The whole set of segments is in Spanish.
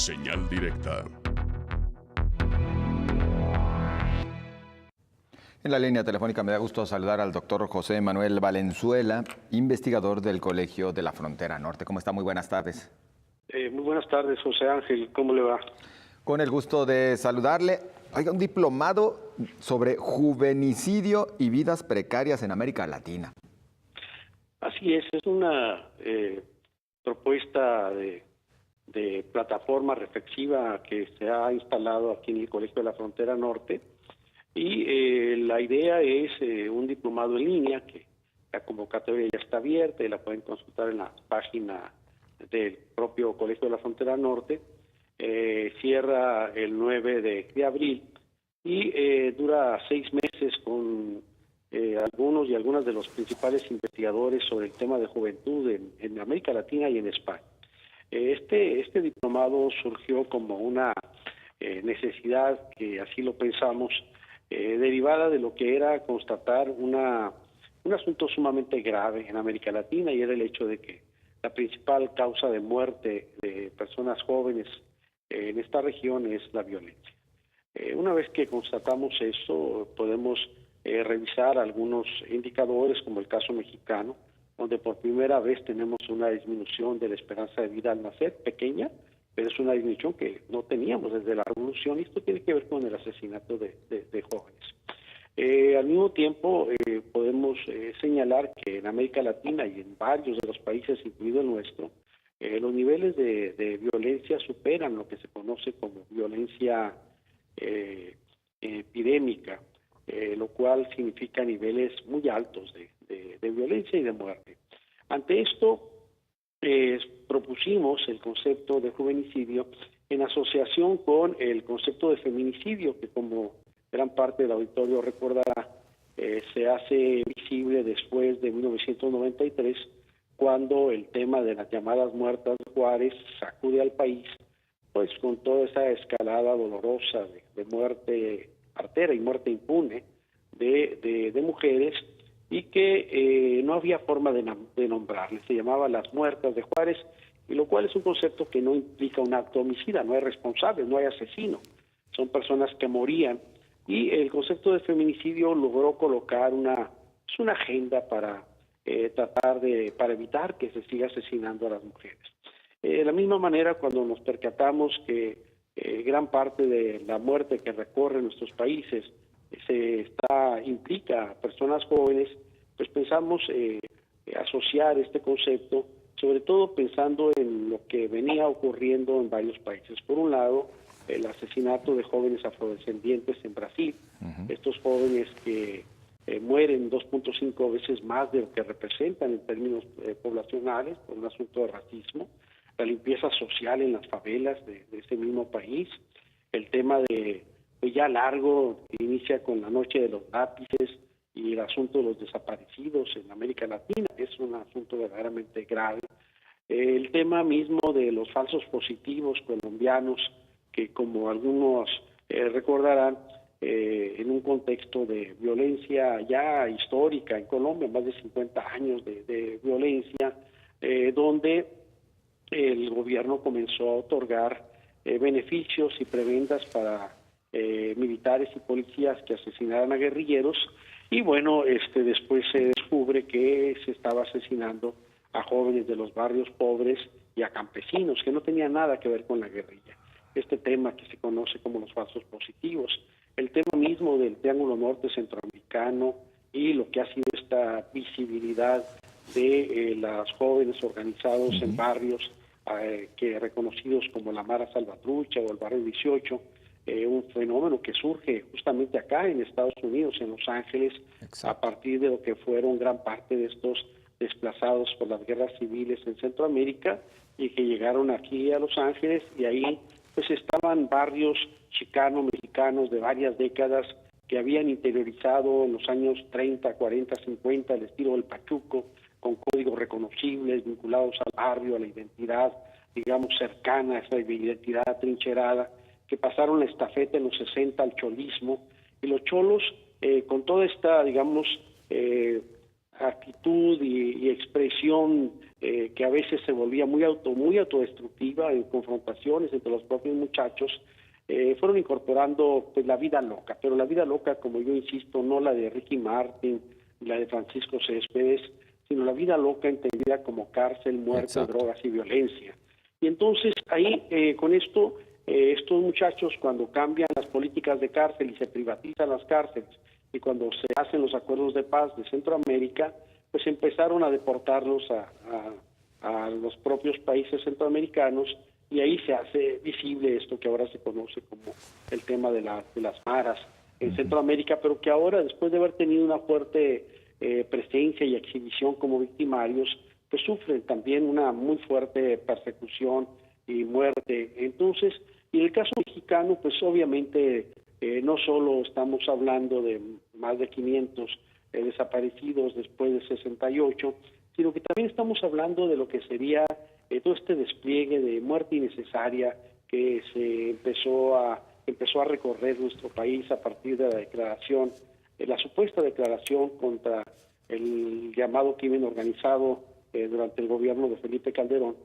Señal directa. En la línea telefónica me da gusto saludar al doctor José Manuel Valenzuela, investigador del Colegio de la Frontera Norte. ¿Cómo está? Muy buenas tardes. Muy buenas tardes, José Ángel. ¿Cómo le va? Con el gusto de saludarle. Oiga, un diplomado sobre juvenicidio y vidas precarias en América Latina. Así es una propuesta de plataforma reflexiva que se ha instalado aquí en el Colegio de la Frontera Norte. Y la idea es un diplomado en línea, que la convocatoria ya está abierta y la pueden consultar en la página del propio Colegio de la Frontera Norte. Cierra el 9 de abril y dura 6 meses con algunos y algunas de los principales investigadores sobre el tema de juventud en América Latina y en España. Este diplomado surgió como una necesidad, que así lo pensamos, derivada de lo que era constatar un asunto sumamente grave en América Latina, y era el hecho de que la principal causa de muerte de personas jóvenes en esta región es la violencia. Una vez que constatamos eso, podemos revisar algunos indicadores, como el caso mexicano, donde por primera vez tenemos una disminución de la esperanza de vida al nacer, pequeña, pero es una disminución que no teníamos desde la revolución, y esto tiene que ver con el asesinato de jóvenes. Al mismo tiempo, podemos señalar que en América Latina y en varios de los países, incluido el nuestro, los niveles de violencia superan lo que se conoce como violencia epidémica, lo cual significa niveles muy altos de violencia y de muerte. Ante esto, propusimos el concepto de juvenicidio en asociación con el concepto de feminicidio, que, como gran parte del auditorio recordará, se hace visible después de 1993, cuando el tema de las llamadas muertas de Juárez sacude al país, pues con toda esa escalada dolorosa de muerte artera y muerte impune de mujeres, y que no había forma de nombrarles. Se llamaba las muertas de Juárez, y lo cual es un concepto que no implica un acto homicida, no hay responsable, no hay asesino, son personas que morían, y el concepto de feminicidio logró colocar una agenda para para evitar que se siga asesinando a las mujeres. De la misma manera, cuando nos percatamos que gran parte de la muerte que recorre nuestros países implica a personas jóvenes, pues pensamos asociar este concepto, sobre todo pensando en lo que venía ocurriendo en varios países. Por un lado, el asesinato de jóvenes afrodescendientes en Brasil, estos jóvenes que mueren 2.5 veces más de lo que representan en términos poblacionales por un asunto de racismo, la limpieza social en las favelas de ese mismo país, el tema de ya largo, que inicia con la noche de los lápices, y el asunto de los desaparecidos en América Latina, es un asunto verdaderamente grave. El tema mismo de los falsos positivos colombianos, que, como algunos recordarán, en un contexto de violencia ya histórica en Colombia, más de 50 años de violencia, donde el gobierno comenzó a otorgar beneficios y prebendas para militares y policías que asesinaran a guerrilleros, y bueno, después se descubre que se estaba asesinando a jóvenes de los barrios pobres y a campesinos que no tenían nada que ver con la guerrilla. Este tema que se conoce como los falsos positivos, el tema mismo del Triángulo Norte Centroamericano y lo que ha sido esta visibilidad de las jóvenes organizados en barrios que reconocidos como la Mara Salvatrucha o el Barrio 18, un fenómeno que surge justamente acá en Estados Unidos, en Los Ángeles. Exacto. A partir de lo que fueron gran parte de estos desplazados por las guerras civiles en Centroamérica, y que llegaron aquí a Los Ángeles, y ahí pues estaban barrios chicanos, mexicanos de varias décadas que habían interiorizado en los años 30, 40, 50 el estilo del Pachuco, con códigos reconocibles vinculados al barrio, a la identidad, digamos, cercana, a esa identidad atrincherada, que pasaron la estafeta en los 60 al cholismo, y los cholos, con toda esta, digamos, actitud y expresión que a veces se volvía muy autodestructiva en confrontaciones entre los propios muchachos, fueron incorporando pues la vida loca, pero la vida loca, como yo insisto, no la de Ricky Martin, la de Francisco Céspedes, sino la vida loca entendida como cárcel, muerte, Exacto. drogas y violencia. Y entonces ahí con esto, estos muchachos cuando cambian las políticas de cárcel y se privatizan las cárceles y cuando se hacen los acuerdos de paz de Centroamérica, pues empezaron a deportarlos a los propios países centroamericanos y ahí se hace visible esto que ahora se conoce como el tema de las maras en Centroamérica, pero que ahora, después de haber tenido una fuerte presencia y exhibición como victimarios, pues sufren también una muy fuerte persecución y muerte. Entonces, y en el caso mexicano, pues obviamente no solo estamos hablando de más de 500 desaparecidos después de 68, sino que también estamos hablando de lo que sería todo este despliegue de muerte innecesaria que se empezó a recorrer nuestro país a partir de la declaración, la supuesta declaración contra el llamado crimen organizado durante el gobierno de Felipe Calderón,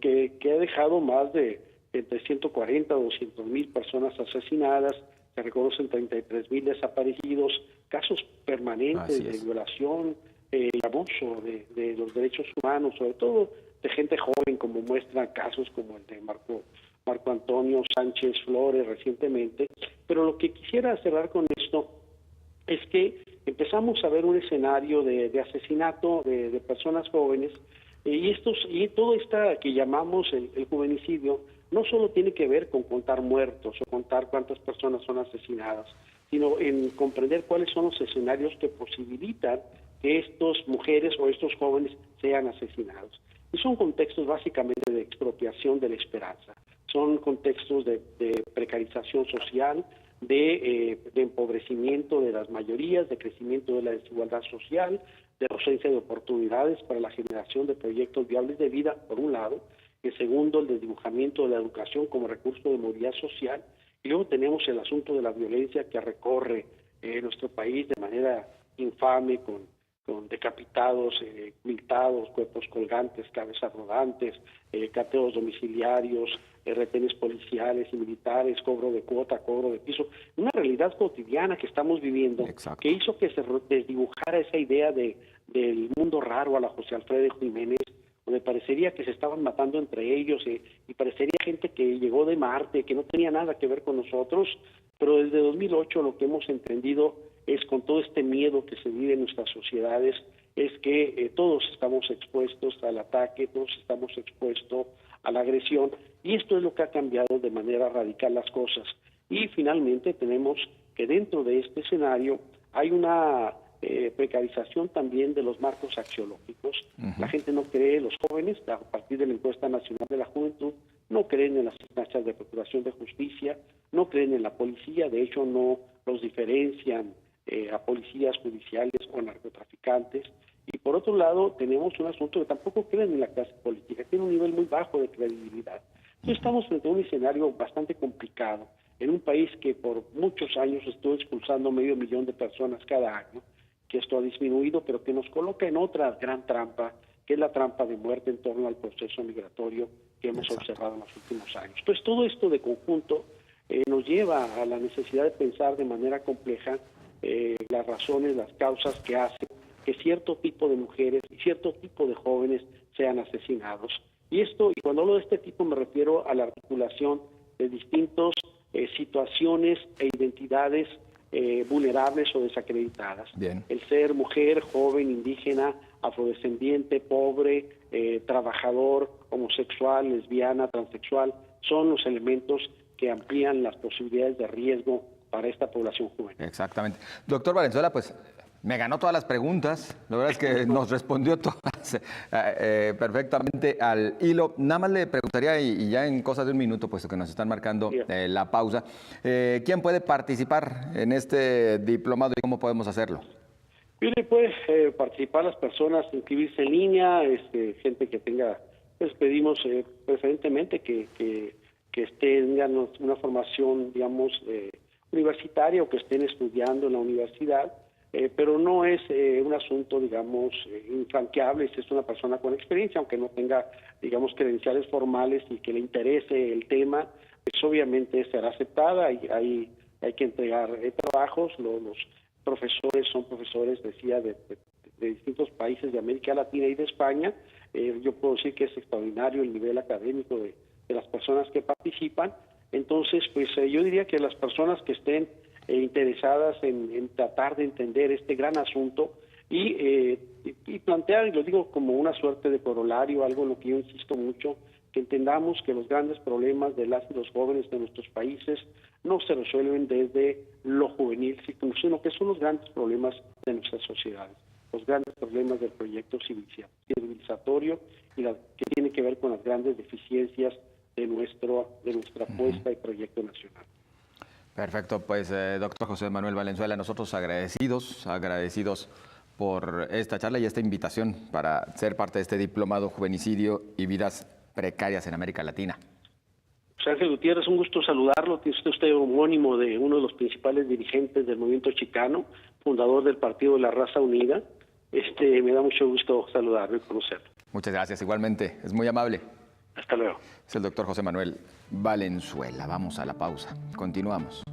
que ha dejado más de entre 140 a 200 mil personas asesinadas, se reconocen 33,000 desaparecidos, casos permanentes de violación y abuso de los derechos humanos, sobre todo de gente joven, como muestran casos como el de Marco Antonio Sánchez Flores recientemente. Pero lo que quisiera cerrar con esto es que empezamos a ver un escenario de asesinato de personas jóvenes y todo esto que llamamos el juvenicidio no solo tiene que ver con contar muertos o contar cuántas personas son asesinadas, sino en comprender cuáles son los escenarios que posibilitan que estas mujeres o estos jóvenes sean asesinados. Y son contextos básicamente de expropiación de la esperanza, son contextos de precarización social, de empobrecimiento de las mayorías, de crecimiento de la desigualdad social, de ausencia de oportunidades para la generación de proyectos viables de vida, por un lado. En segundo, el desdibujamiento de la educación como recurso de movilidad social. Y luego tenemos el asunto de la violencia que recorre nuestro país de manera infame, con decapitados, militados, cuerpos colgantes, cabezas rodantes, cateos domiciliarios, retenes policiales y militares, cobro de cuota, cobro de piso. Una realidad cotidiana que estamos viviendo. Exacto. Que hizo que se desdibujara esa idea del mundo raro a la José Alfredo Jiménez, donde parecería que se estaban matando entre ellos y parecería gente que llegó de Marte, que no tenía nada que ver con nosotros, pero desde 2008 lo que hemos entendido es, con todo este miedo que se vive en nuestras sociedades, es que todos estamos expuestos al ataque, todos estamos expuestos a la agresión, y esto es lo que ha cambiado de manera radical las cosas. Y finalmente tenemos que dentro de este escenario hay una precarización también de los marcos axiológicos. La gente no cree, los jóvenes, a partir de la encuesta nacional de la juventud, no creen en las instancias de procuración de justicia, no creen en la policía, de hecho no los diferencian a policías judiciales o narcotraficantes. Y por otro lado tenemos un asunto que tampoco creen en la clase política, tiene un nivel muy bajo de credibilidad. Entonces estamos frente a un escenario bastante complicado en un país que por muchos años estuvo expulsando 500,000 de personas cada año, que esto ha disminuido, pero que nos coloca en otra gran trampa, que es la trampa de muerte en torno al proceso migratorio que hemos observado en los últimos años. Entonces todo esto de conjunto nos lleva a la necesidad de pensar de manera compleja las razones, las causas que hacen que cierto tipo de mujeres y cierto tipo de jóvenes sean asesinados. Y cuando hablo de este tipo me refiero a la articulación de distintas situaciones e identidades vulnerables o desacreditadas. Bien. El ser mujer, joven, indígena, afrodescendiente, pobre, trabajador, homosexual, lesbiana, transexual, son los elementos que amplían las posibilidades de riesgo para esta población juvenil. Exactamente. Doctor Valenzuela, pues me ganó todas las preguntas. La verdad es que nos respondió todas perfectamente al hilo. Nada más le preguntaría, y ya en cosa de un minuto, puesto que nos están marcando la pausa, ¿quién puede participar en este diplomado y cómo podemos hacerlo? Mire, puede participar las personas, inscribirse en línea, gente que tenga, pues pedimos preferentemente que tengan una formación, digamos, universitaria o que estén estudiando en la universidad. pero no es un asunto, digamos, infranqueable. Si es una persona con experiencia, aunque no tenga, digamos, credenciales formales y que le interese el tema, pues obviamente será aceptada y hay que entregar trabajos. Los profesores son profesores, decía, de distintos países de América Latina y de España. Yo puedo decir que es extraordinario el nivel académico de las personas que participan. Entonces, pues yo diría que las personas que estén interesadas en tratar de entender este gran asunto y plantear, y lo digo como una suerte de corolario, algo en lo que yo insisto mucho, que entendamos que los grandes problemas de las y los jóvenes de nuestros países no se resuelven desde lo juvenil, sino que son los grandes problemas de nuestras sociedades, los grandes problemas del proyecto civilizatorio y que tiene que ver con las grandes deficiencias de nuestra apuesta y proyecto nacional. Perfecto, pues doctor José Manuel Valenzuela, nosotros agradecidos por esta charla y esta invitación para ser parte de este diplomado Juvenicidio y Vidas Precarias en América Latina. José Ángel Gutiérrez, un gusto saludarlo. Tiene usted homónimo de uno de los principales dirigentes del movimiento chicano, fundador del Partido de la Raza Unida. Me da mucho gusto saludarlo y conocerlo. Muchas gracias, igualmente, es muy amable. Hasta luego. Es el doctor José Manuel Valenzuela. Vamos a la pausa. Continuamos.